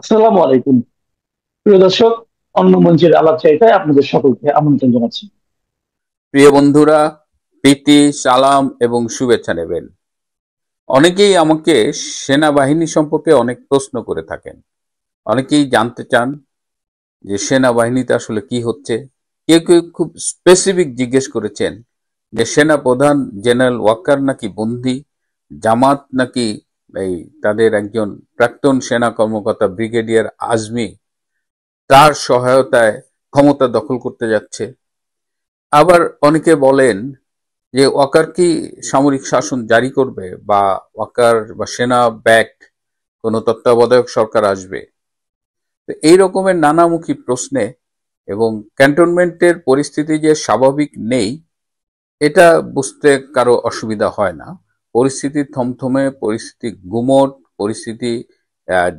আসসালামু আলাইকুম প্রিয় দর্শক। অন্য মঞ্চের আলাপ চাইতায় আপনাদের সকলকে আমন্ত্রণ জানাচ্ছি। প্রিয় বন্ধুরা, প্রীতি, সালাম এবং শুভেচ্ছা নেবেন। অনেকেই আমাকে সেনাবাহিনী সম্পর্কে অনেক প্রশ্ন করে থাকেন। অনেকেই জানতে চান যে সেনাবাহিনীতে আসলে কি হচ্ছে। কেউ কেউ খুব স্পেসিফিক জিজ্ঞেস করেছেন যে সেনা প্রধান জেনারেল ওয়াকার নাকি বন্দী, জামাত নাকি এই তাদের একজন প্রাক্তন সেনা কর্মকর্তা ব্রিগেডিয়ার আজমি তার সহায়তায় ক্ষমতা দখল করতে যাচ্ছে। আবার অনেকে বলেন যে ওয়াকার কি সামরিক শাসন জারি করবে, বা ওয়াকার বা সেনা ব্যাকড কোনো তত্ত্বাবধায়ক সরকার আসবে। তো এই রকমের নানামুখী প্রশ্নে এবং ক্যান্টনমেন্টের পরিস্থিতি যে স্বাভাবিক নেই এটা বুঝতে কারো অসুবিধা হয় না। পরিস্থিতি থমথমে, পরিস্থিতি গুমট, পরিস্থিতি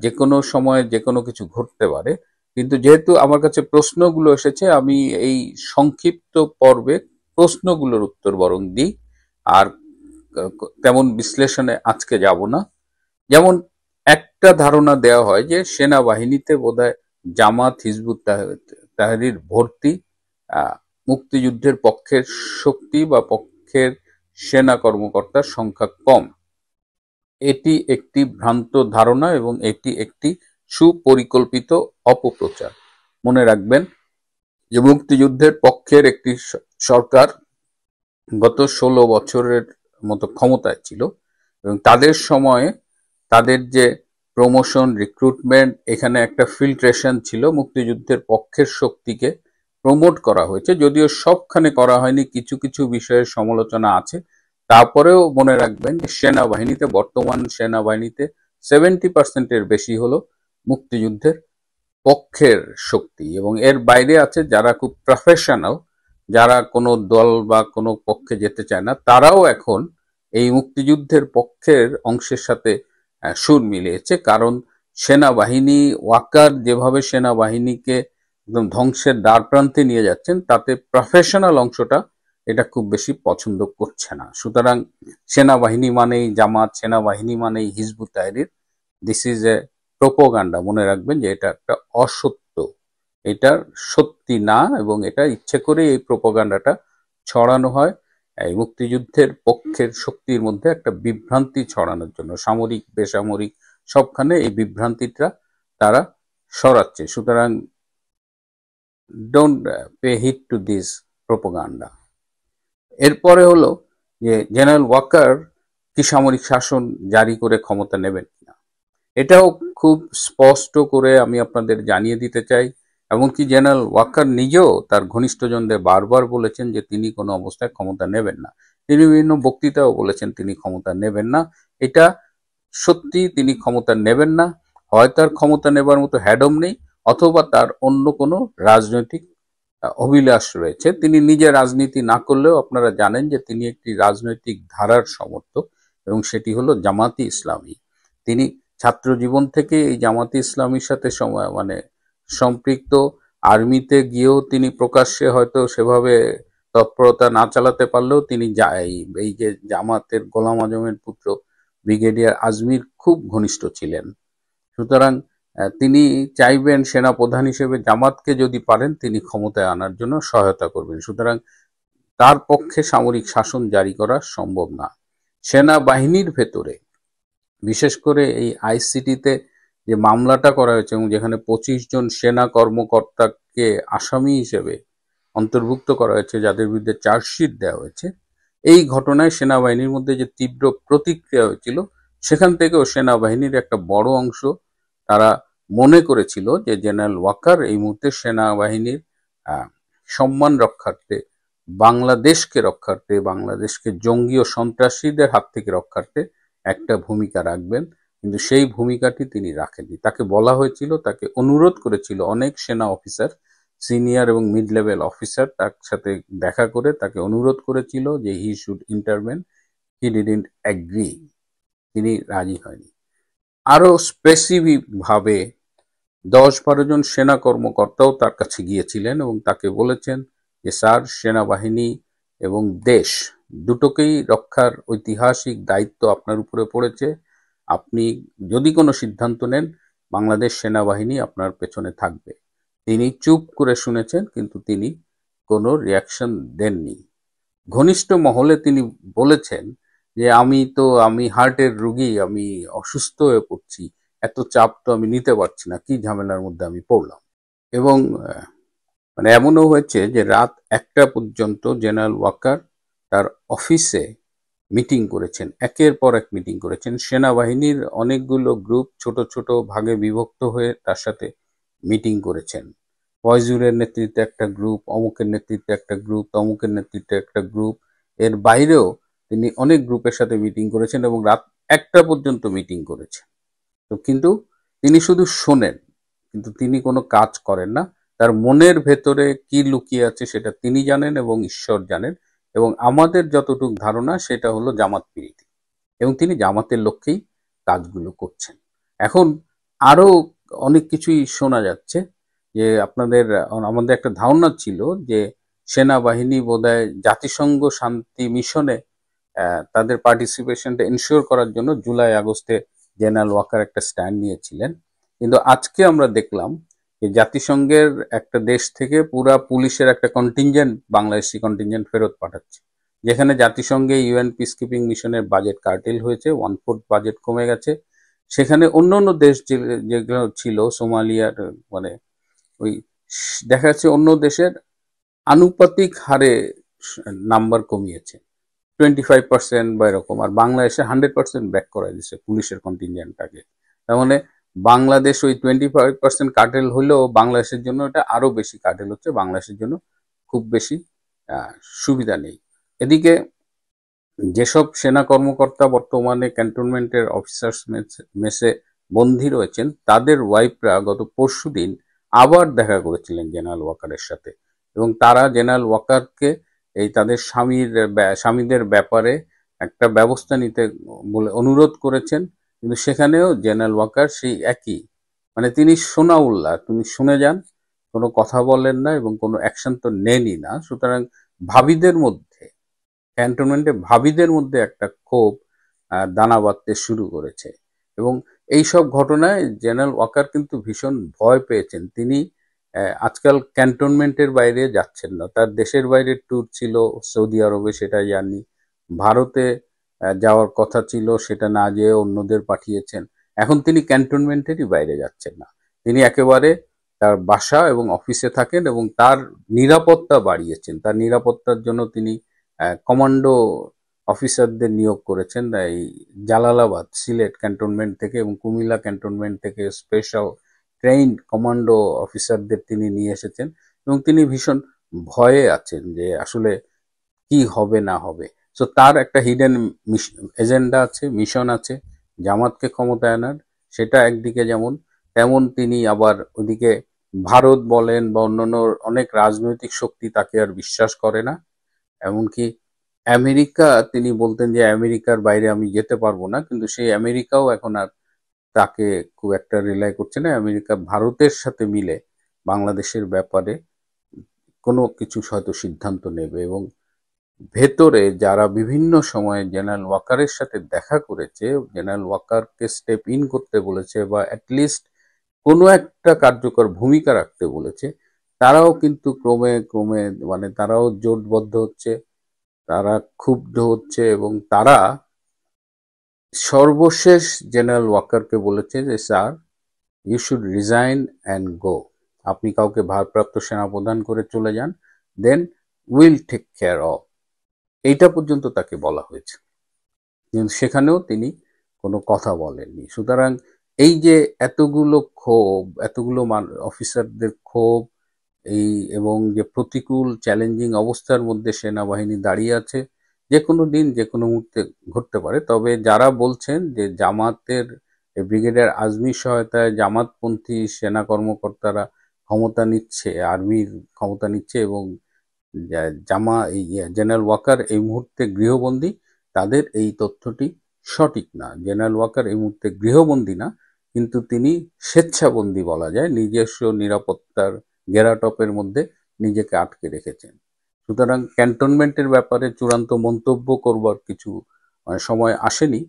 যে কোনো সময় যে কোনো কিছু ঘটতে পারে। কিন্তু যেহেতু আমার কাছে প্রশ্নগুলো এসেছে, আমি এই সংক্ষিপ্ত পর্বে প্রশ্নগুলোর উত্তর বরং দিই। আর তেমন বিশ্লেষণে আজকে যাব না। যেমন একটা ধারণা দেওয়া হয় যে সেনাবাহিনীতে বোধহয় জামাত হিজবুত তাহরির ভর্তি, আহ, মুক্তিযুদ্ধের পক্ষের শক্তি বা পক্ষের সেনা কর্মকর্তার সংখ্যা কম। এটি একটি ভ্রান্ত ধারণা এবং এটি একটি সুপরিকল্পিত অপপ্রচার। মনে রাখবেন যে মুক্তিযুদ্ধের পক্ষের একটি সরকার গত 16 বছরের মতো ক্ষমতায় ছিল, এবং তাদের সময়ে তাদের যে প্রমোশন, রিক্রুটমেন্ট, এখানে একটা ফিল্ট্রেশন ছিল। মুক্তিযুদ্ধের পক্ষের শক্তিকে প্রমোট করা হয়েছে, যদিও সবখানে করা হয়নি, কিছু কিছু বিষয়ের সমালোচনা আছে। তারপরেও মনে রাখবেন যে সেনাবাহিনীতে, বর্তমান সেনাবাহিনীতে 70%-এর বেশি হলো মুক্তিযুদ্ধের পক্ষের শক্তি, এবং এর বাইরে আছে যারা খুব প্রফেশনাল, যারা কোনো দল বা কোনো পক্ষে যেতে চায় না, তারাও এখন এই মুক্তিযুদ্ধের পক্ষের অংশের সাথে সুর মিলিয়েছে। কারণ সেনাবাহিনী, ওয়াকার যেভাবে সেনাবাহিনীকে একদম ধ্বংসের দ্বার প্রান্তে নিয়ে যাচ্ছেন, তাতে প্রফেশনাল অংশটা এটা খুব বেশি পছন্দ করছে না। সুতরাং সেনাবাহিনী মানেই জামাত, সেনাবাহিনী মানেই Hizb ut Tahrir, this is a propaganda. মনে রাখবেন যে এটা একটা অসত্য, এটা সত্যি না, এবং এটা ইচ্ছে করে এই প্রোপোগান্ডাটা ছড়ানো হয় এই মুক্তিযুদ্ধের পক্ষের শক্তির মধ্যে একটা বিভ্রান্তি ছড়ানোর জন্য। সামরিক, বেসামরিক সবখানে এই বিভ্রান্তিটা তারা সরাচ্ছে। সুতরাং don't pay heed to this propaganda. এরপরে হলো যে জেনারেল ওয়াকার কি সামরিক শাসন জারি করে ক্ষমতা নেবেন কিনা, এটাও খুব স্পষ্ট করে আমি আপনাদের জানিয়ে দিতে চাই। এমনকি জেনারেল ওয়াকার নিজেও তার ঘনিষ্ঠজনদের বারবার বলেছেন যে তিনি কোনো অবস্থায় ক্ষমতা নেবেন না। তিনি বিভিন্ন বক্তৃতাও বলেছেন তিনি ক্ষমতা নেবেন না। এটা সত্যি, তিনি ক্ষমতা নেবেন না। হয় তার ক্ষমতা নেবার মতো হ্যাডম নেই, অথবা তার অন্য কোনো রাজনৈতিক অভিলাষ রয়েছে। তিনি নিজে রাজনীতি না করলেও আপনারা জানেন যে তিনি একটি রাজনৈতিক ধারার সমর্থক, এবং সেটি হলো জামাতি ইসলামী। তিনি ছাত্র জীবন থেকে এই জামাতি ইসলামীর সাথে সম্পৃক্ত। আর্মিতে গিয়েও তিনি প্রকাশ্যে হয়তো সেভাবে তৎপরতা না চালাতে পারলেও তিনি এই যে জামাতের গোলাম আজমের পুত্র ব্রিগেডিয়ার আজমির খুব ঘনিষ্ঠ ছিলেন। সুতরাং তিনি চাইবেন সেনা প্রধান হিসেবে জামাতকে যদি পারেন তিনি ক্ষমতায় আনার জন্য সহায়তা করবেন। সুতরাং তার পক্ষে সামরিক শাসন জারি করা সম্ভব না। সেনাবাহিনীর ভেতরে, বিশেষ করে এই আইসিটিতে যে মামলাটা করা হয়েছে এবং যেখানে 25 জন সেনা কর্মকর্তাকে আসামি হিসেবে অন্তর্ভুক্ত করা হয়েছে, যাদের বিরুদ্ধে চার্জশিট দেওয়া হয়েছে, এই ঘটনায় সেনাবাহিনীর মধ্যে যে তীব্র প্রতিক্রিয়া হয়েছিল, সেখান থেকেও সেনাবাহিনীর একটা বড় অংশ তারা মনে করেছিল যে জেনারেল ওয়াকার এই মুহূর্তে সেনাবাহিনীর সম্মান রক্ষার্থে, বাংলাদেশকে রক্ষার্থে, বাংলাদেশকে জঙ্গি ও সন্ত্রাসীদের হাত থেকে রক্ষার্থে একটা ভূমিকা রাখবেন। কিন্তু সেই ভূমিকাটি তিনি রাখেননি। তাকে বলা হয়েছিল, তাকে অনুরোধ করেছিল অনেক সেনা অফিসার, সিনিয়র এবং মিড লেভেল অফিসার তার সাথে দেখা করে তাকে অনুরোধ করেছিল যে he should intervene. He didn't agree, তিনি রাজি হয়নি। আরো স্পেসিফিক ভাবে 10-12 জন সেনা কর্মকর্তাও তার কাছে গিয়েছিলেন এবং তাকে বলেছেন যে স্যার, সেনাবাহিনী এবং দেশ দুটোকেই রক্ষার ঐতিহাসিক দায়িত্ব আপনার উপরে পড়েছে। আপনি যদি কোনো সিদ্ধান্ত নেন বাংলাদেশ সেনাবাহিনী আপনার পেছনে থাকবে। তিনি চুপ করে শুনেছেন, কিন্তু তিনি কোনো রিয়াকশন দেননি। ঘনিষ্ঠ মহলে তিনি বলেছেন যে আমি হার্টের রুগী, আমি অসুস্থ হয়ে পড়ছি, এত চাপ তো আমি নিতে পারছি না, কি ঝামেলার মধ্যে আমি পড়লাম। এবং মানে এমনও হয়েছে যে রাত 1টা পর্যন্ত জেনারেল ওয়াকার তার অফিসে মিটিং করেছেন, একের পর এক মিটিং করেছেন। সেনাবাহিনীর অনেকগুলো গ্রুপ ছোট ছোট ভাগে বিভক্ত হয়ে তার সাথে মিটিং করেছেন। ফয়জুরের নেতৃত্বে একটা গ্রুপ, অমুকের নেতৃত্বে একটা গ্রুপ, তমুকের নেতৃত্বে একটা গ্রুপ। এর বাইরেও তিনি অনেক গ্রুপের সাথে মিটিং করেছেন এবং রাত 1টা পর্যন্ত মিটিং করেছেন। তো কিন্তু তিনি শুধু শোনেন, কিন্তু তিনি কোনো কাজ করেন না। তার মনের ভেতরে কি লুকিয়ে আছে সেটা তিনি জানেন এবং ঈশ্বর জানেন। এবং আমাদের যতটুকু ধারণা সেটা হলো জামাত প্রীতি, এবং তিনি জামাতের লক্ষ্যেই কাজগুলো করছেন। এখন আরো অনেক কিছুই শোনা যাচ্ছে, যে আমাদের একটা ধারণা ছিল যে সেনাবাহিনী বোধহয় জাতিসংঘ শান্তি মিশনে তাদের পার্টিসিপেশনটা এনশিওর করার জন্য জুলাই আগস্টে জেনারেল ওয়াকার একটা স্ট্যান্ড নিয়েছিলেন। কিন্তু আজকে আমরা দেখলাম যে জাতিসংঘের একটা দেশ থেকে পুরা পুলিশের একটা কন্টিনজেন্ট, বাংলাদেশি কন্টিনজেন্ট ফেরত পাঠাচ্ছে, যেখানে জাতিসংঘে ইউএন পিস কিপিং মিশনের বাজেট কার্টেল হয়েছে, 1/4 বাজেট কমে গেছে। সেখানে অন্য অন্য দেশ যেগুলো ছিল সোমালিয়ার, মানে ওই দেখা যাচ্ছে অন্য দেশের আনুপাতিক হারে নাম্বার কমিয়েছে, 25% বা এরকম। আর বাংলাদেশে 100% ব্যাক করা দিচ্ছে পুলিশের কন্টিনজেন্টটাকে। তার মানে বাংলাদেশ ওই 25% কাটেল হলেও বাংলাদেশের জন্য এটা আরো বেশি কাটেল হচ্ছে, বাংলাদেশের জন্য খুব বেশি আহ, সুবিধা নেই। এদিকে যেসব সেনা কর্মকর্তা বর্তমানে ক্যান্টনমেন্টের অফিসার্স মেসে বন্দী রয়েছেন, তাদের ওয়াইফরা গত পরশুদিন আবার দেখা করেছিলেন জেনারেল ওয়াকারের সাথে, এবং তারা জেনারেল ওয়াকারকে এই তাদের স্বামীদের ব্যাপারে একটা ব্যবস্থা নিতে বলে অনুরোধ করেছেন। কিন্তু সেখানেও জেনারেল ওয়াকার সেই একই, মানে তিনি শোনা উল্লাহ, তিনি শুনে যান, কোনো কথা বলেন না এবং কোনো অ্যাকশন তো নেনই না। সুতরাং ভাবিদের মধ্যে, ক্যান্টনমেন্টে ভাবিদের মধ্যে একটা ক্ষোভ দানা বাঁধতে শুরু করেছে। এবং এই সব ঘটনায় জেনারেল ওয়াকার কিন্তু ভীষণ ভয় পেয়েছেন। তিনি আজকাল ক্যান্টনমেন্টের বাইরে যাচ্ছেন না। তার দেশের বাইরে ট্যুর ছিল, সৌদি আরবে, সেটা জানি। ভারতে যাওয়ার কথা ছিল, সেটা না যেয়ে অন্যদের পাঠিয়েছেন। এখন তিনি ক্যান্টনমেন্টেরই বাইরে যাচ্ছেন না। তিনি একেবারে তার বাসা এবং অফিসে থাকেন এবং তার নিরাপত্তা বাড়িয়েছেন। তার নিরাপত্তার জন্য তিনি কমান্ডো অফিসারদের নিয়োগ করেছেন এই জালালাবাদ, সিলেট ক্যান্টনমেন্ট থেকে এবং কুমিল্লা ক্যান্টনমেন্ট থেকে স্পেশাল ট্রেইন কমান্ডো অফিসারদের তিনি নিয়ে এসেছেন। এবং তিনি ভীষণ ভয়ে আছেন যে আসলে কি হবে না হবে। সো তার একটা হিডেন এজেন্ডা আছে, মিশন আছে জামাতকে ক্ষমতায় আনার। সেটা একদিকে যেমন, তেমন তিনি আবার ওদিকে ভারত বলেন বা অন্যান্য অনেক রাজনৈতিক শক্তি তাকে আর বিশ্বাস করে না। এমনকি আমেরিকা, তিনি বলতেন যে আমেরিকার বাইরে আমি যেতে পারবো না, কিন্তু সেই আমেরিকাও এখন আর তাকে খুব একটা রিলাই করছে না। আমেরিকা ভারতের সাথে মিলে বাংলাদেশের ব্যাপারে কোনো কিছু হয়তো সিদ্ধান্ত নেবে। এবং ভেতরে যারা বিভিন্ন সময়ে জেনারেল ওয়াকারের সাথে দেখা করেছে, জেনারেল ওয়াকারকে স্টেপ ইন করতে বলেছে বা অ্যাটলিস্ট কোনো একটা কার্যকর ভূমিকা রাখতে বলেছে, তারাও কিন্তু ক্রমে ক্রমে, মানে তারাও জোটবদ্ধ হচ্ছে, তারা ক্ষুব্ধ হচ্ছে এবং তারা সর্বশেষ জেনারেল ওয়াকারকে বলেছে যে sir, you should resign and go. আপনি কাউকে ভারপ্রাপ্ত সেনাপ্রধান করে চলে যান, then will take care of. এইটা পর্যন্ত তাকে বলা হয়েছে, কিন্তু সেখানেও তিনি কোনো কথা বলেননি। সুতরাং এই যে এতগুলো ক্ষোভ, এতগুলো অফিসারদের ক্ষোভ, এই এবং যে প্রতিকূল চ্যালেঞ্জিং অবস্থার মধ্যে সেনাবাহিনী দাঁড়িয়ে আছে, যে কোনো দিন যে কোনো মুহূর্তে ঘটতে পারে। তবে যারা বলছেন যে জামাতের ব্রিগেডিয়ার আজমির সহায়তায় জামাতপন্থী সেনা কর্মকর্তারা ক্ষমতা নিচ্ছে, আর্মির ক্ষমতা নিচ্ছে এবং জেনারেল ওয়াকার এই মুহূর্তে গৃহবন্দী, তাদের এই তথ্যটি সঠিক না। জেনারেল ওয়াকার এই মুহূর্তে গৃহবন্দী না, কিন্তু তিনি স্বেচ্ছাবন্দী বলা যায়, নিজস্ব নিরাপত্তার গেরাটপের মধ্যে নিজেকে আটকে রেখেছেন। সুতরাং ক্যান্টনমেন্টের ব্যাপারে চূড়ান্ত মন্তব্য করবার কিছু সময় আসেনি।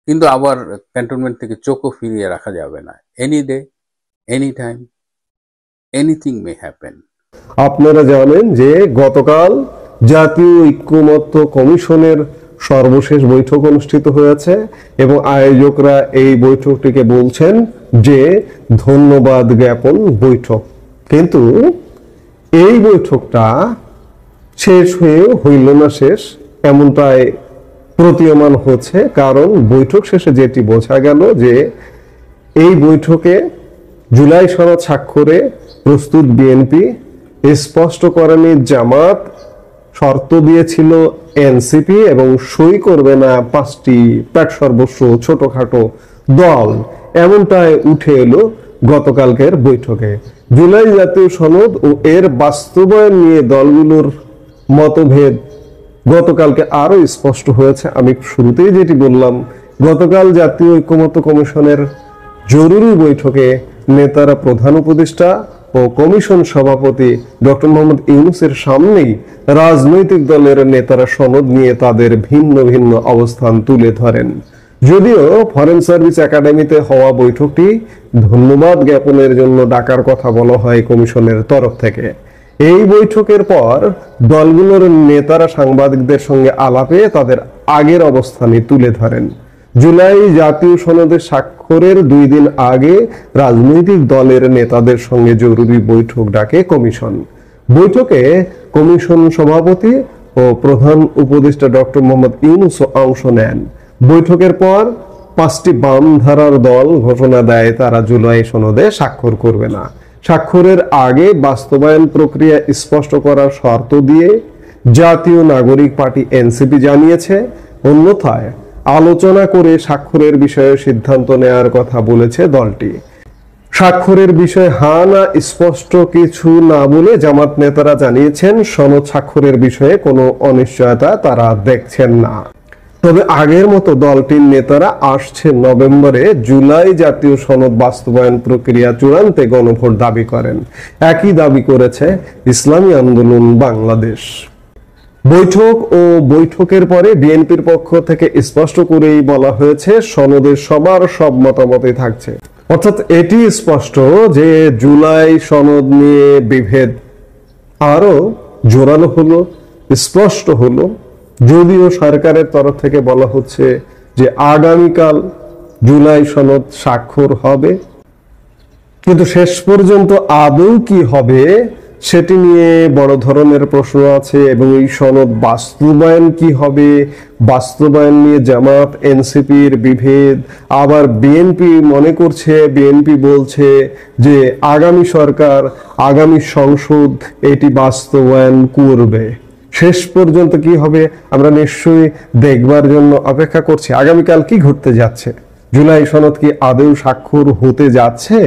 কিন্তু আবার ক্যান্টনমেন্ট থেকে চোখও ফিরিয়ে রাখা যাবে না। Any day, any time, anything may happen. আপনারা জানেন যে গতকাল জাতীয় ঐক্যমত্য কমিশনের সর্বশেষ বৈঠক অনুষ্ঠিত হয়েছে এবং আয়োজকরা এই বৈঠকটিকে বলছেন যে ধন্যবাদ জ্ঞাপন বৈঠক। কিন্তু এই বৈঠকটা শেষ হয়ে হইল না শেষ, এমনটাই প্রতীয়মান হচ্ছে। কারণ বৈঠক শেষে যেটি বোঝা গেল যে এই বৈঠকে জুলাই সনদ স্বাক্ষরে প্রস্তুত বিএনপি, স্পষ্ট করেনি জামাত, শর্ত দিয়েছিল এনসিপি এবং সই করবে না 5টি পেট সর্বস্ব ছোটখাটো দল। এমনটাই উঠে এলো গতকালকের বৈঠকে। জুলাই জাতীয় সনদ ও এর বাস্তবায়ন নিয়ে দলগুলোর মতভেদ গতকালকে আরো স্পষ্ট হয়েছে। আমি শুরুতেই যেটি বললাম, গতকাল জাতীয় ঐক্যমত্য কমিশনের জরুরি বৈঠকে নেতারা প্রধান উপদেষ্টা ও কমিশন সভাপতি ডক্টর মোহাম্মদ ইউনূসের সামনেই রাজনৈতিক দলের নেতারা সনদ নিয়ে তাদের ভিন্ন ভিন্ন অবস্থান তুলে ধরেন। যদিও ফরেন সার্ভিস একাডেমিতে হওয়া বৈঠকটি ধন্যবাদ জ্ঞাপনের জন্য ডাকার কথা বলা হয় কমিশনের তরফ থেকে। এই বৈঠকের পর দলগুলোর নেতারা সাংবাদিকদের সঙ্গে আলাপে তাদের আগের অবস্থানে তুলে ধরেন। জুলাই জাতীয় সনদে স্বাক্ষরের 2 দিন আগে রাজনৈতিক দলের নেতাদের সঙ্গে জরুরি বৈঠক ডাকে কমিশন। বৈঠকে কমিশন সভাপতি ও প্রধান উপদেষ্টা ডক্টর মোহাম্মদ ইউনূস অংশ নেন। বৈঠকের পর 5টি বাম ধারার দল ঘোষণা দেয় তারা জুলাই সনদে স্বাক্ষর করবে না। স্বাক্ষরের আগে বাস্তবায়ন প্রক্রিয়া স্পষ্ট করার শর্ত দিয়ে জাতীয় নাগরিক পার্টি এনসিপি জানিয়েছে, অন্যথায় আলোচনা করে স্বাক্ষরের বিষয়ে সিদ্ধান্ত নেয়ার কথা বলেছে দলটি। স্বাক্ষরের বিষয়ে হ্যাঁ না স্পষ্ট কিছু না বলে জামাত নেতারা জানিয়েছেন সনদ স্বাক্ষরের বিষয়ে কোনো অনিশ্চয়তা তারা দেখছেন না। তবে আগের মতো দলটির নেতারা আসছে নভেম্বরে জুলাই জাতীয় সনদ বাস্তবায়ন প্রক্রিয়া চূড়ান্তে গণভোট দাবি করেন। একই দাবি করেছে ইসলামী আন্দোলন বাংলাদেশ। বৈঠক ও বৈঠকের পরে বিএনপির পক্ষ থেকে স্পষ্ট করেই বলা হয়েছে সনদের সবার সব মতামতই থাকছে। অর্থাৎ এটি স্পষ্ট যে জুলাই সনদ নিয়ে বিভেদ আরো জোরালো হলো, স্পষ্ট হলো। যদিও সরকারের তরফ থেকে বলা হচ্ছে যে আগামীকাল জুলাই সনদ স্বাক্ষর হবে, কিন্তু শেষ পর্যন্ত আদৌ কি হবে সেটি নিয়ে বড় ধরনের প্রশ্ন আছে। এবং এই সনদ বাস্তবায়ন কি হবে, বাস্তবায়ন নিয়ে জামাত এনসিপির বিভেদ। আবার বিএনপি মনে করছে, বিএনপি বলছে যে আগামী সরকার, আগামী সংসদ এটি বাস্তবায়ন করবে। শেষ পর্যন্ত কি হবে আমরা নিশ্চয়ই দেখবার জন্য অপেক্ষা করছি। আগামীকাল কি ঘটতে যাচ্ছে, জুলাই সনদ কি আদৌ স্বাক্ষর হতে যাচ্ছে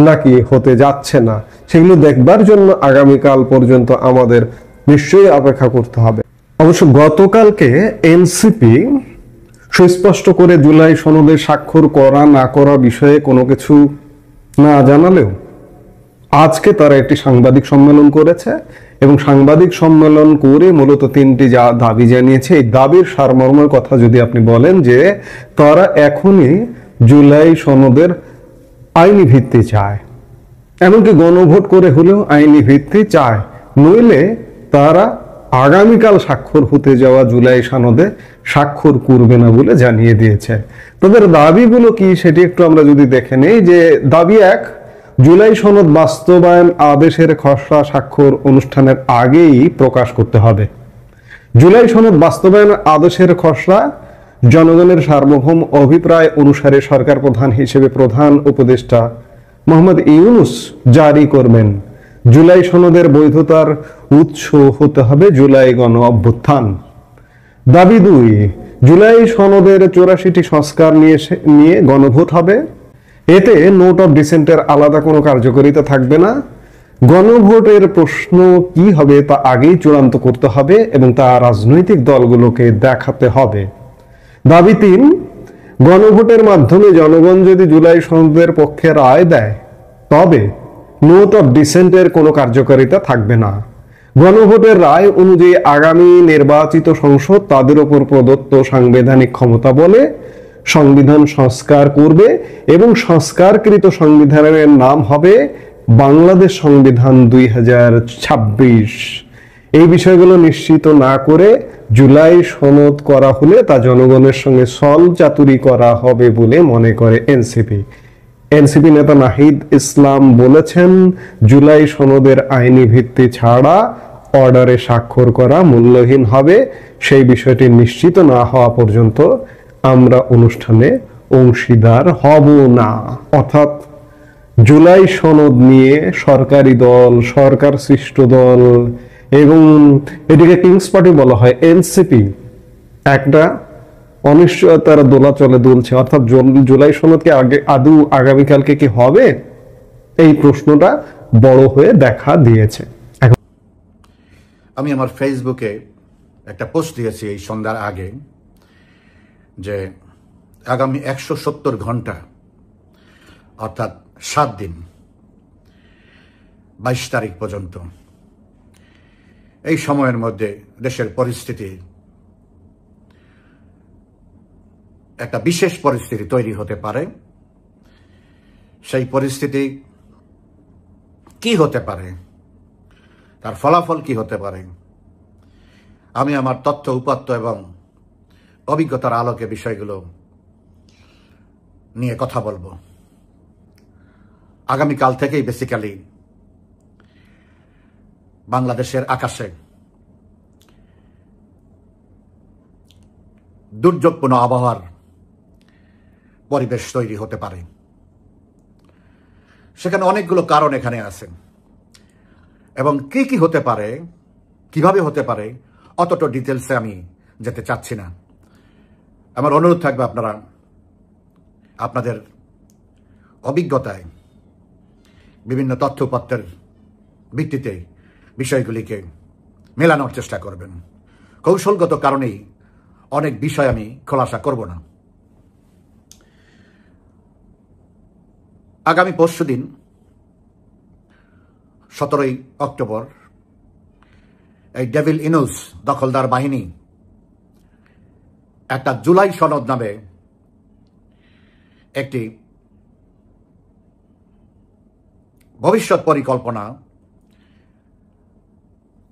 নাকি হতে যাচ্ছে না, সেগুলো দেখবার জন্য আগামীকাল পর্যন্ত আমাদের নিশ্চয়ই অপেক্ষা করতে হবে। অবশ্য গতকালকে এনসিপি সুস্পষ্ট করে জুলাই সনদে স্বাক্ষর করা না করা বিষয়ে কোনো কিছু না জানালেও আজকে তারা একটি সাংবাদিক সম্মেলন করেছে এবং সাংবাদিক সম্মেলন করে মূলত 3টি দাবি জানিয়েছে। এই দাবির সারমর্মের কথা যদি আপনি বলেন যে তারা এখনই জুলাই সনদের আইনি ভিত্তি চায়, এমনকি গণভোট করে হলেও আইনি ভিত্তি চায়, নইলে তারা আগামীকাল স্বাক্ষর হতে যাওয়া জুলাই সনদে স্বাক্ষর করবে না বলে জানিয়ে দিয়েছে। তাদের দাবিগুলো কি সেটি একটু আমরা যদি দেখে নেই। যে দাবি 1, জুলাই সনদ বাস্তবায়ন আদেশের খসড়া স্বাক্ষর অনুষ্ঠানের আগেই প্রকাশ করতে হবে। জুলাই সনদ বাস্তবায়ন আদেশের খসড়া জনগণের সার্বভৌম অভিপ্রায় অনুসারে সরকার প্রধান হিসেবে প্রধান উপদেষ্টা মোহাম্মদ ইউনূস জারি করবেন। জুলাই সনদের বৈধতার উৎস হতে হবে জুলাই গণ অভ্যুত্থান। দাবি 2, জুলাই সনদের 84টি সংস্কার নিয়ে গণভোট হবে। এতে নোট অফ ডিসেন্টের আলাদা কোনো কার্যকারিতা থাকবে না। গণভোটের প্রশ্ন কি হবে তা আগেই চূড়ান্ত করতে হবে এবং তা রাজনৈতিক দলগুলোকে দেখাতে হবে। দাবি 3, গণভোটের মাধ্যমে জনগণ যদি জুলাই সনদের পক্ষে রায় দেয় তবে নোট অফ ডিসেন্টের কোনো কার্যকারিতা থাকবে না। গণভোটের রায় অনুযায়ী আগামী নির্বাচিত সংসদ তাদের উপর প্রদত্ত সাংবিধানিক ক্ষমতা বলে সংবিধান সংস্কার করবে এবং সংস্কারকৃত সংবিধানের নাম হবে বাংলাদেশ সংবিধান 2026। এই বিষয়গুলো নিশ্চিত না করে জুলাই সনদ করা হলে তা জনগণের সঙ্গে ছল চাতুরি করা হবে বলে মনে করে এনসিপি। এনসিপি নেতা নাহিদ ইসলাম বলেছেন, জুলাই সনদের আইনি ভিত্তি ছাড়া অর্ডারে স্বাক্ষর করা মূল্যহীন হবে। সেই বিষয়টি নিশ্চিত না হওয়া পর্যন্ত আমরা অনুষ্ঠানে অংশীদার হব না। অর্থাৎ জুলাই সনদ নিয়ে সরকারি দল, সরকার সৃষ্ট দল এবং এটিকে কিংস পার্টি বলা হয়, এনসিপি একটা অনিশ্চয়তার দোলাচলে দুলছে। অর্থাৎ জুলাই সনদকে আদৌ আগামীকালকে কি হবে, এই প্রশ্নটা বড় হয়ে দেখা দিয়েছে। আমি আমার ফেসবুকে একটা পোস্ট দিয়েছি এই সন্ধ্যার আগে যে আগামী 170 ঘন্টা অর্থাৎ 7 দিন 22 তারিখ পর্যন্ত এই সময়ের মধ্যে দেশের পরিস্থিতি একটা বিশেষ পরিস্থিতি তৈরি হতে পারে। সেই পরিস্থিতি কি হতে পারে, তার ফলাফল কি হতে পারে, আমি আমার তথ্য উপাত্ত এবং অভিজ্ঞতার আলোকে বিষয়গুলো নিয়ে কথা বলবো। আগামীকাল থেকেই বেসিক্যালি বাংলাদেশের আকাশে দুর্যোগপূর্ণ আবহাওয়ার পরিবেশ তৈরি হতে পারে। সেখানে অনেকগুলো কারণ এখানে আছে এবং কি কি হতে পারে, কিভাবে হতে পারে, অতটা ডিটেলসে আমি যেতে চাচ্ছি না। আমার অনুরোধ থাকবে আপনারা আপনাদের অভিজ্ঞতায় বিভিন্ন তথ্য উপাত্তের ভিত্তিতে বিষয়গুলিকে মেলানোর চেষ্টা করবেন। কৌশলগত কারণেই অনেক বিষয় আমি খোলাসা করব না। আগামী পরশুদিন 17 অক্টোবর এই ডেভিল ইনুস দখলদার বাহিনী একটা জুলাই সনদ নামে একটি ভবিষ্যৎ পরিকল্পনা,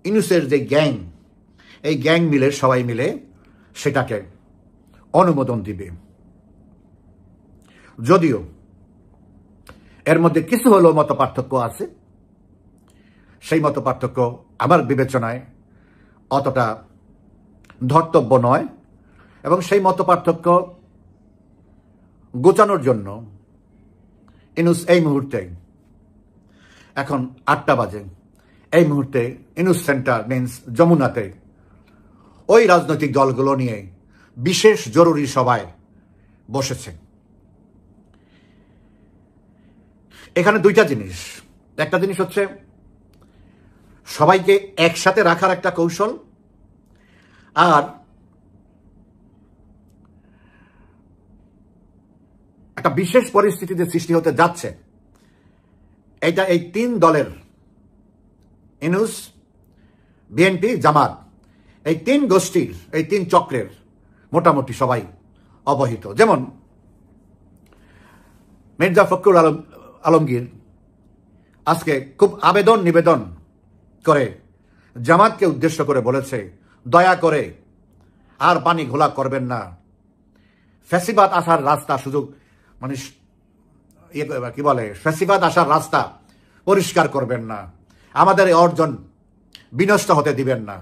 ইনুসের যে গ্যাং, এই গ্যাং মিলে সবাই মিলে সেটাকে অনুমোদন দিবে। যদিও এর মধ্যে কিছু হলেও মত পার্থক্য আছে, সেই মত পার্থক্য আমার বিবেচনায় অতটা ধর্তব্য নয় এবং সেই মত পার্থক্য গোছানোর জন্য ইনুস এই মুহূর্তে, এখন 8টা বাজে, এই মুহূর্তে ইনুস সেন্টার মিন্স যমুনাতে ওই রাজনৈতিক দলগুলো নিয়ে বিশেষ জরুরি সভায় বসেছে। এখানে দুইটা জিনিস, একটা জিনিস হচ্ছে সবাইকে একসাথে রাখার একটা কৌশল, আর একটা বিশেষ পরিস্থিতিতে সৃষ্টি হতে যাচ্ছে, এটা এই 3 দলের, ইনুস, বিএনপি, জামাত, এই 3 গোষ্ঠীর, এই 3 চক্রের মোটামুটি সবাই অবহিত। যেমন মির্জা ফখরুল আলমগীর আজকে খুব নিবেদন করে জামাতকে উদ্দেশ্য করে বলেছে, দয়া করে আর পানি ঘোলা করবেন না, ফ্যাসিবাদ আসার রাস্তা সুযোগ মানে কি বলে, ফ্যাসিবাদ আসার রাস্তা পরিষ্কার করবেন না, আমাদের এই অর্জন বিনষ্ট হতে দিবেন না।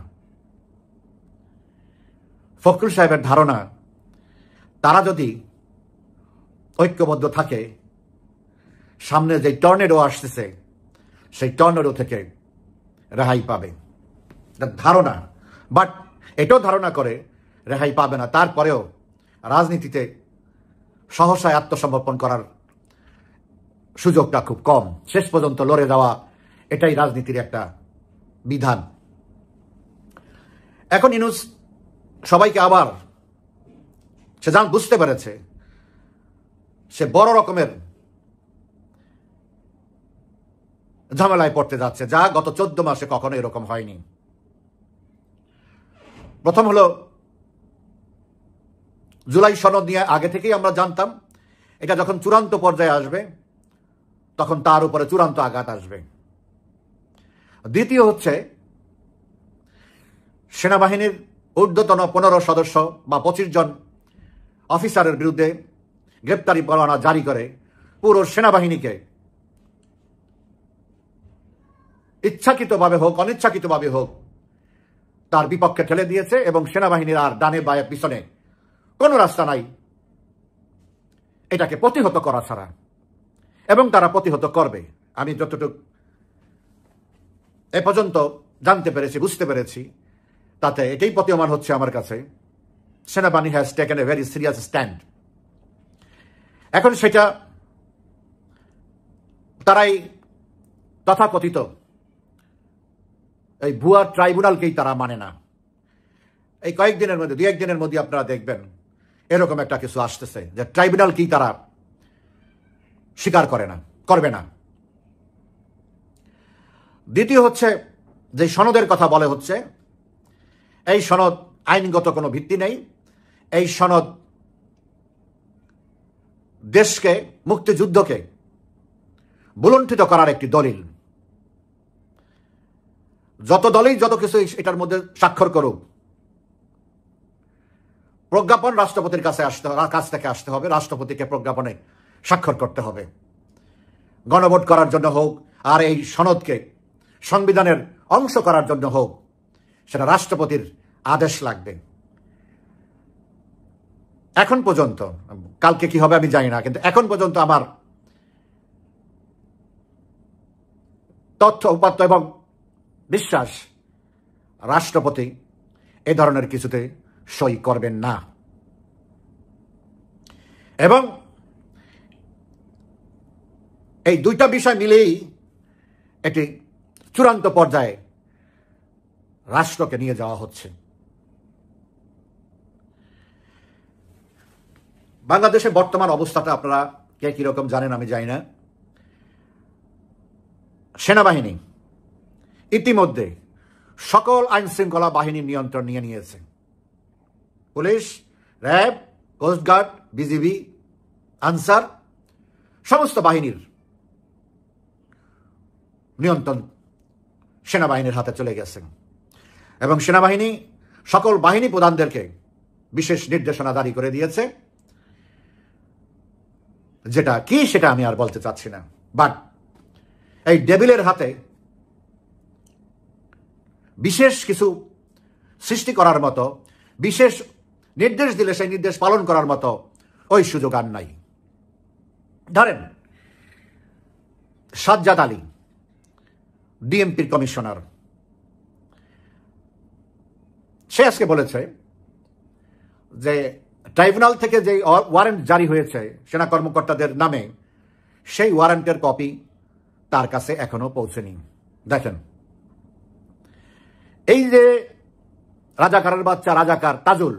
ফখরুল সাহেবের ধারণা, তারা যদি ঐক্যবদ্ধ থাকে, সামনে যে টর্নেডো আসতেছে সেই টর্নেডো থেকে রেহাই পাবে, ধারণা। বাট এটাও ধারণা করে রেহাই পাবে না, তারপরেও রাজনীতিতে সহসায় আত্মসমর্পণ করার সুযোগটা খুব কম, শেষ পর্যন্ত লড়ে যাওয়া, এটাই রাজনীতির একটা বিধান। এখন ইনুস সবাইকে আবার সে বুঝতে পেরেছে সে বড় রকমের ঝামেলায় পড়তে যাচ্ছে, যা গত 14 মাসে কখনো এরকম হয়নি। প্রথম হলো জুলাই সনদ নিয়ে আগে থেকেই আমরা জানতাম এটা যখন চূড়ান্ত পর্যায়ে আসবে তখন তার উপরে চূড়ান্ত আঘাত আসবে। দ্বিতীয় হচ্ছে, সেনাবাহিনীর ঊর্ধ্বতন 15 সদস্য বা 25 জন অফিসারের বিরুদ্ধে গ্রেপ্তারি পরোয়ানা জারি করে পুরো সেনাবাহিনীকে ইচ্ছাকৃতভাবে হোক অনিচ্ছাকৃতভাবে হোক তার বিপক্ষে ঠেলে দিয়েছে এবং সেনাবাহিনীর আর ডানে বায়ে পিছনে কোনো রাস্তা নাই এটাকে প্রতিহত করা ছাড়া, এবং তারা প্রতিহত করবে। আমি যতটুকু এ পর্যন্ত জানতে পেরেছি, বুঝতে পেরেছি, তাতে এটাই প্রতীয়মান হচ্ছে আমার কাছে, সেনাবাহিনী has taken a very serious stand. এখন সেটা তারাই তথাকথিত এই ভুয়া ট্রাইব্যুনালকেই তারা মানে না। এই কয়েকদিনের মধ্যে, 2-1 দিনের মধ্যে আপনারা দেখবেন এরকম একটা কিছু আসতেছে যে ট্রাইব্যুনালকেই তারা স্বীকার করবে না। দ্বিতীয় হচ্ছে, যে সনদের কথা বলে হচ্ছে, এই সনদ আইনগত কোনো ভিত্তি নেই। এই সনদ দেশকে, মুক্তিযুদ্ধকে বুলুণ্ঠিত করার একটি দলিল। যত দলেই যত কিছু এটার মধ্যে স্বাক্ষর করুক, প্রজ্ঞাপন রাষ্ট্রপতির কাছ থেকে আসতে হবে, রাষ্ট্রপতিকে প্রজ্ঞাপনে স্বাক্ষর করতে হবে। গণভোট করার জন্য হোক আর এই সনদকে সংবিধানের অংশ করার জন্য হোক, সেটা রাষ্ট্রপতির আদেশ লাগবে। এখন পর্যন্ত, কালকে কি হবে আমি জানি না, কিন্তু এখন পর্যন্ত আমার তথ্য উপাত্ত এবং বিশ্বাস রাষ্ট্রপতি এ ধরনের কিছুতে সই করবেন না। এবং এই দুইটা বিষয় মিলেই একটি চূড়ান্ত পর্যায়ে রাষ্ট্রকে নিয়ে যাওয়া হচ্ছে। বাংলাদেশের বর্তমান অবস্থাটা আপনারা কে কিরকম জানেন আমি জানি না। সেনাবাহিনী ইতিমধ্যে সকল আইন শৃঙ্খলা বাহিনীর নিয়ন্ত্রণ নিয়ে নিয়েছে। Police, RAB, coast guard, BGB, Ansar, সমস্ত বাহিনীর নিয়ন্ত্রণ সেনাবাহিনীর হাতে চলে গেছে এবং সেনাবাহিনী সকল বাহিনী প্রধানদেরকে বিশেষ নির্দেশনা জারি করে দিয়েছে। যেটা কি সেটা আমি আর বলতে চাচ্ছি না, বাট এই ডেভিলের হাতে বিশেষ কিছু সৃষ্টি করার মতো, বিশেষ নির্দেশ দিলে সেই নির্দেশ পালন করার মতো ওই সুযোগ আর নাই। ধরেন সাজ্জাদ আলী, ডিএমপির কমিশনার, সে আজকে বলেছে যে ট্রাইব্যুনাল থেকে যে ওয়ারেন্ট জারি হয়েছে সেনা কর্মকর্তাদের নামে, সেই ওয়ারেন্টের কপি তার কাছে এখনো পৌঁছেনি। দেখেন, এই যে রাজাকারের বাচ্চা রাজাকার তাজুল,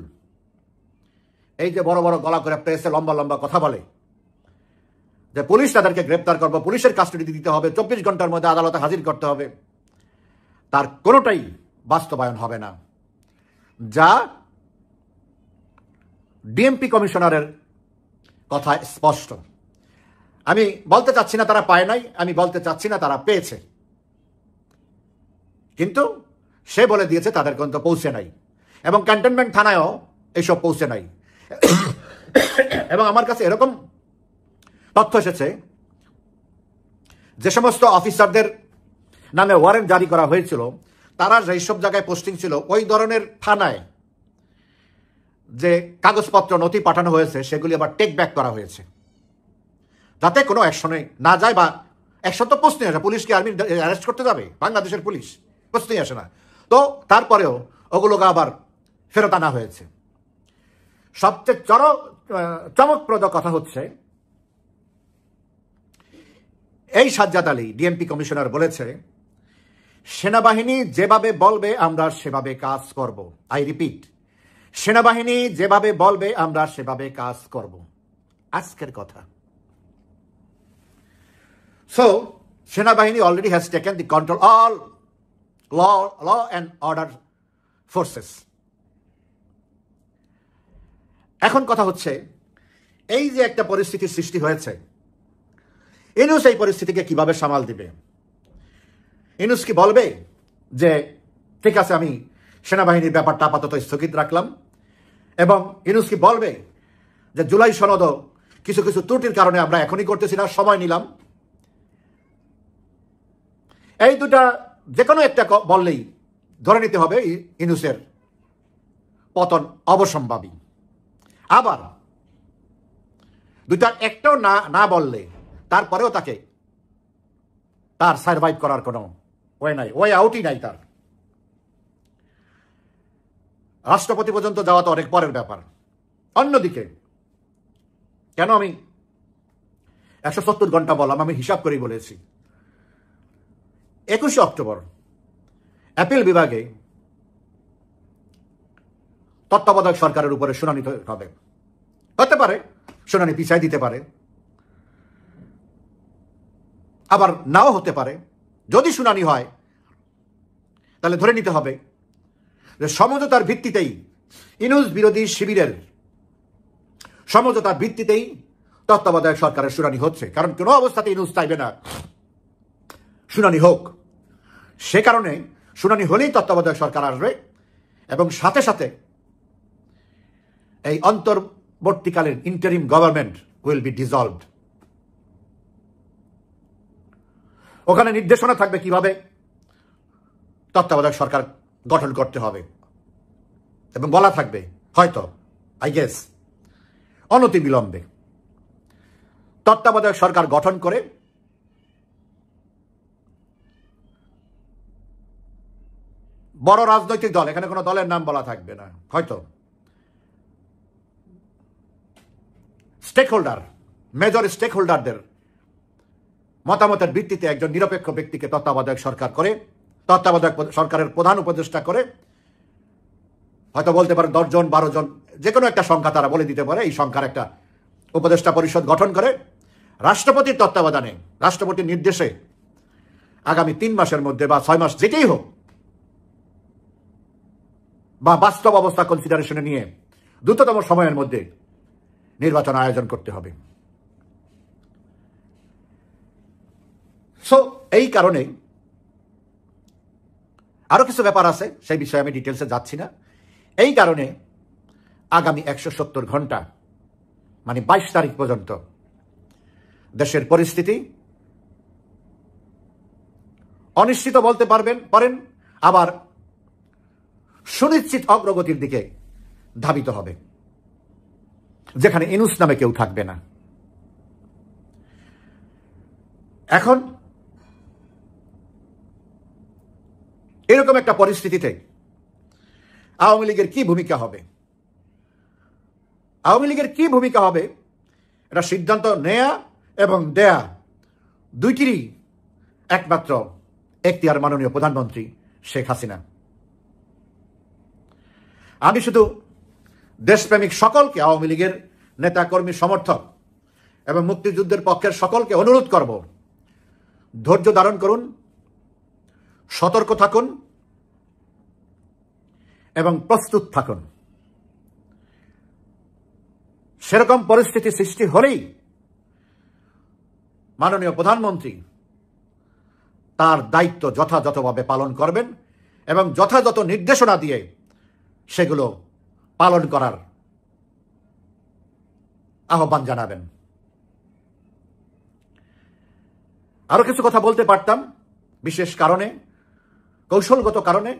এই যে বড় বড় গলা করে প্রেসে লম্বা লম্বা কথা বলে যে পুলিশ তাদেরকে গ্রেপ্তার করবে, পুলিশের কাস্টডি দিতে হবে, 24 ঘন্টার মধ্যে আদালতে হাজির করতে হবে, তার কোনোটাই বাস্তবায়ন হবে না। যা ডিএমপি কমিশনারের কথা স্পষ্ট। আমি বলতে চাচ্ছি না তারা পায় নাই, আমি বলতে চাচ্ছি না তারা পেয়েছে, কিন্তু সে বলে দিয়েছে তাদের কিন্তু পৌঁছে নাই, এবং ক্যান্টনমেন্ট থানায়ও এইসব পৌঁছে নাই। এবং আমার কাছে এরকম তথ্য এসেছে যে সমস্ত অফিসারদের নামে ওয়ারেন্ট জারি করা হয়েছিল, তারা যেসব জায়গায় পোস্টিং ছিল ওই ধরনের থানায় যে কাগজপত্র নথি পাঠানো হয়েছে সেগুলি আবার টেক ব্যাক করা হয়েছে, যাতে কোনো অ্যাকশনে না যায়। বা অ্যাকশন তো প্রশ্নই আসে, পুলিশকে আর্মি অ্যারেস্ট করতে যাবে? বাংলাদেশের পুলিশ প্রশ্নই আসে না। তো তারপরেও ওগুলোকে আবার ফেরত আনা হয়েছে। সবচেয়ে চমকপ্রদ কথা হচ্ছে, এই সাজ্জাদ আলী ডিএমপি কমিশনার বলেছে, সেনাবাহিনী যেভাবে বলবে আমরা সেভাবে কাজ করব। আই রিপিট, সেনাবাহিনী যেভাবে বলবে আমরা সেভাবে কাজ করব। আজকের কথা। সো সেনাবাহিনী already has taken the control all law and order forces. এখন কথা হচ্ছে, এই যে একটা পরিস্থিতির সৃষ্টি হয়েছে, ইউনূস এই পরিস্থিতিকে কিভাবে সামাল দিবে? ইউনূস কি বলবে যে ঠিক আছে, আমি সেনাবাহিনীর ব্যাপারটা আপাতত স্থগিত রাখলাম, এবং ইউনূস কি বলবে যে জুলাই সনদ কিছু কিছু ত্রুটির কারণে আমরা এখনই করতেছি না, সময় নিলাম? এই দুটা যে কোনো একটা বললেই ধরে নিতে হবে ইউনূসের পতন অবশ্যম্ভাবী। আবার দুইটা একটাও না না বললে তারপরেও তাকে তার সার্ভাইভ করার কোনো ওয়ে নাই, ওয়ে আউটই নাই তার। রাষ্ট্রপতি পর্যন্ত যাওয়া তো অনেক পরের ব্যাপার। অন্যদিকে কেন আমি 170 ঘন্টা বললাম? আমি হিসাব করেই বলেছি, 21 অক্টোবর অ্যাপিল বিভাগে তত্ত্বাবধায়ক সরকারের উপরে শুনানি হবে। হতে পারে শুনানি পিছাই দিতে পারে, আবার নাও হতে পারে। যদি শুনানি হয় তাহলে ধরে নিতে হবে যে সমঝোতার ভিত্তিতেই, ইউনূস বিরোধী শিবিরের সমঝোতার ভিত্তিতেই তত্ত্বাবধায়ক সরকারের শুনানি হচ্ছে। কারণ কোনো অবস্থাতে ইউনূস চাইবে না শুনানি হোক। সে কারণে শুনানি হলেই তত্ত্বাবধায়ক সরকার আসবে, এবং সাথে সাথে এই অন্তর্বর্তীকালীন interim government will be dissolved. ওখানে নির্দেশনা থাকবে কিভাবে তত্ত্বাবধায়ক সরকার গঠন করতে হবে, এবং বলা থাকবে হয়তো আই গেস অনতি বিলম্বে তত্ত্বাবধায়ক সরকার গঠন করে বড় রাজনৈতিক দল, এখানে কোনো দলের নাম বলা থাকবে না, হয়তো স্টেক হোল্ডার, মেজর স্টেক হোল্ডারদের মতামতের ভিত্তিতে একজন নিরপেক্ষ ব্যক্তিকে তত্ত্বাবধায়ক সরকার করে, তত্ত্বাবধায়ক সরকারের প্রধান উপদেষ্টা করে, হয়তো বলতে পারে 10 জন 12 জন, যে কোনো একটা সংখ্যা তারা বলে দিতে পারে। এই সংখ্যার একটা উপদেষ্টা পরিষদ গঠন করে রাষ্ট্রপতির তত্ত্বাবধানে, রাষ্ট্রপতির নির্দেশে আগামী 3 মাসের মধ্যে বা 6 মাস যেটাই হোক, বা বাস্তব অবস্থা কনসিডারেশনে নিয়ে দ্রুততম সময়ের মধ্যে নির্বাচন আয়োজন করতে হবে। সো এই কারণে আরো কিছু ব্যাপার আছে, সেই বিষয়ে আমি ডিটেলসে যাচ্ছি না। এই কারণে আগামী 170 ঘন্টা মানে 22 তারিখ পর্যন্ত দেশের পরিস্থিতি অনিশ্চিত বলতে পারেন, আবার সুনিশ্চিত অগ্রগতির দিকে ধাবিত হবে, যেখানে ইউনূস নামে কেউ থাকবে না। এখন এরকম একটা পরিস্থিতিতে আওয়ামী লীগের কি ভূমিকা হবে? আওয়ামী লীগের কি ভূমিকা হবে এটা সিদ্ধান্ত নেয়া এবং দেয়া দুইটিরই একমাত্র এখতিয়ার মাননীয় প্রধানমন্ত্রী শেখ হাসিনা। আমি শুধু দেশপ্রেমিক সকলকে, আওয়ামী লীগের নেতা কর্মী সমর্থক এবং মুক্তিযুদ্ধের পক্ষের সকলকে অনুরোধ করব, ধৈর্য ধারণ করুন, সতর্ক থাকুন এবং প্রস্তুত থাকুন। সেরকম পরিস্থিতি সৃষ্টি হলেই মাননীয় প্রধানমন্ত্রী তার দায়িত্ব যথাযথভাবে পালন করবেন এবং যথাযথ নির্দেশনা দিয়ে সেগুলো পালন করার আহ্বান জানাবেন। আরো কিছু কথা বলতে পারতাম, বিশেষ কারণে, কৌশলগত কারণে,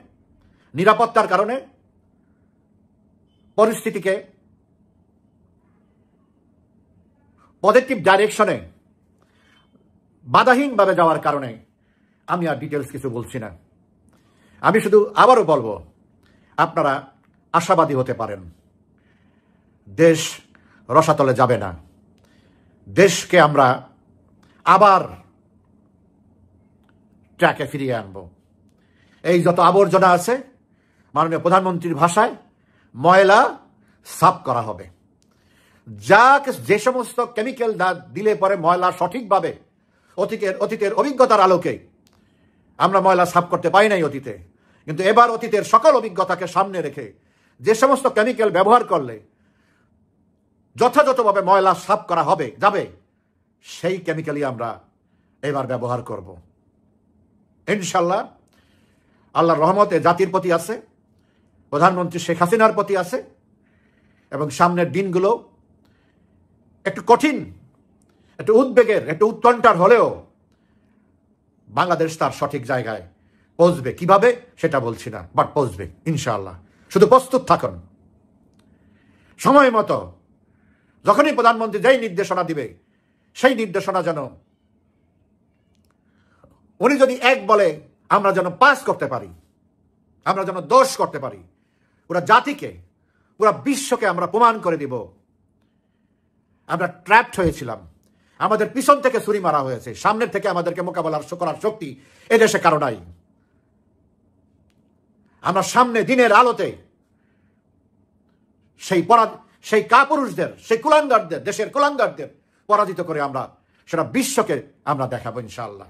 নিরাপত্তার কারণে, পরিস্থিতিকে পজিটিভ ডাইরেকশনে বাধাহীনভাবে যাওয়ার কারণে আমি আর ডিটেলস কিছু বলছি না। আমি শুধু আবারও বলবো, আপনারা আশাবাদী হতে পারেন, দেশ রসাতলে যাবে না। দেশকে আমরা আবার ট্র্যাকে ফিরিয়ে আনবো। এই যত আবর্জনা আছে, মাননীয় প্রধানমন্ত্রীর ভাষায় ময়লা সাফ করা হবে। যে সমস্ত কেমিক্যাল দিলে পরে ময়লা সঠিকভাবে অতীতের অভিজ্ঞতার আলোকে আমরা ময়লা সাফ করতে পারি নাই অতীতে, কিন্তু এবার অতীতের সকল অভিজ্ঞতাকে সামনে রেখে যে সমস্ত কেমিক্যাল ব্যবহার করলে যথাযথভাবে ময়লা সাফ করা যাবে সেই কেমিক্যালই আমরা এবার ব্যবহার করব ইনশাল্লাহ। আল্লাহর রহমতে জাতির প্রতি আছে, প্রধানমন্ত্রী শেখ হাসিনার প্রতি আছে, এবং সামনের দিনগুলো একটু কঠিন, একটু উদ্বেগের, একটু উৎকণ্ঠার হলেও বাংলাদেশ তার সঠিক জায়গায় পৌঁছবে। কিভাবে সেটা বলছি না, বাট পৌঁছবে ইনশাআল্লাহ। শুধু প্রস্তুত থাকুন। সময় মতো যখনই প্রধানমন্ত্রী যেই নির্দেশনা দিবে, সেই নির্দেশনা যেন উনি যদি এক বলে আমরা যেন পাস করতে পারি, আমরা যেন দোষ করতে পারি, পুরা জাতিকে, পুরা বিশ্বকে আমরা প্রমাণ করে দিব আমরা ট্র্যাপড হয়েছিলাম, আমাদের পিছন থেকে ছুরি মারা হয়েছে, সামনের থেকে আমাদেরকে মোকাবেলা করার শক্তি এদেশে কারো নাই। আমরা সামনে দিনের আলোতে সেই কাপুরুষদের, সেই কুলাঙ্গারদের, দেশের কুলাঙ্গারদের পরাজিত করে আমরা সেটা বিশ্বকে আমরা দেখাবো ইনশাআল্লাহ।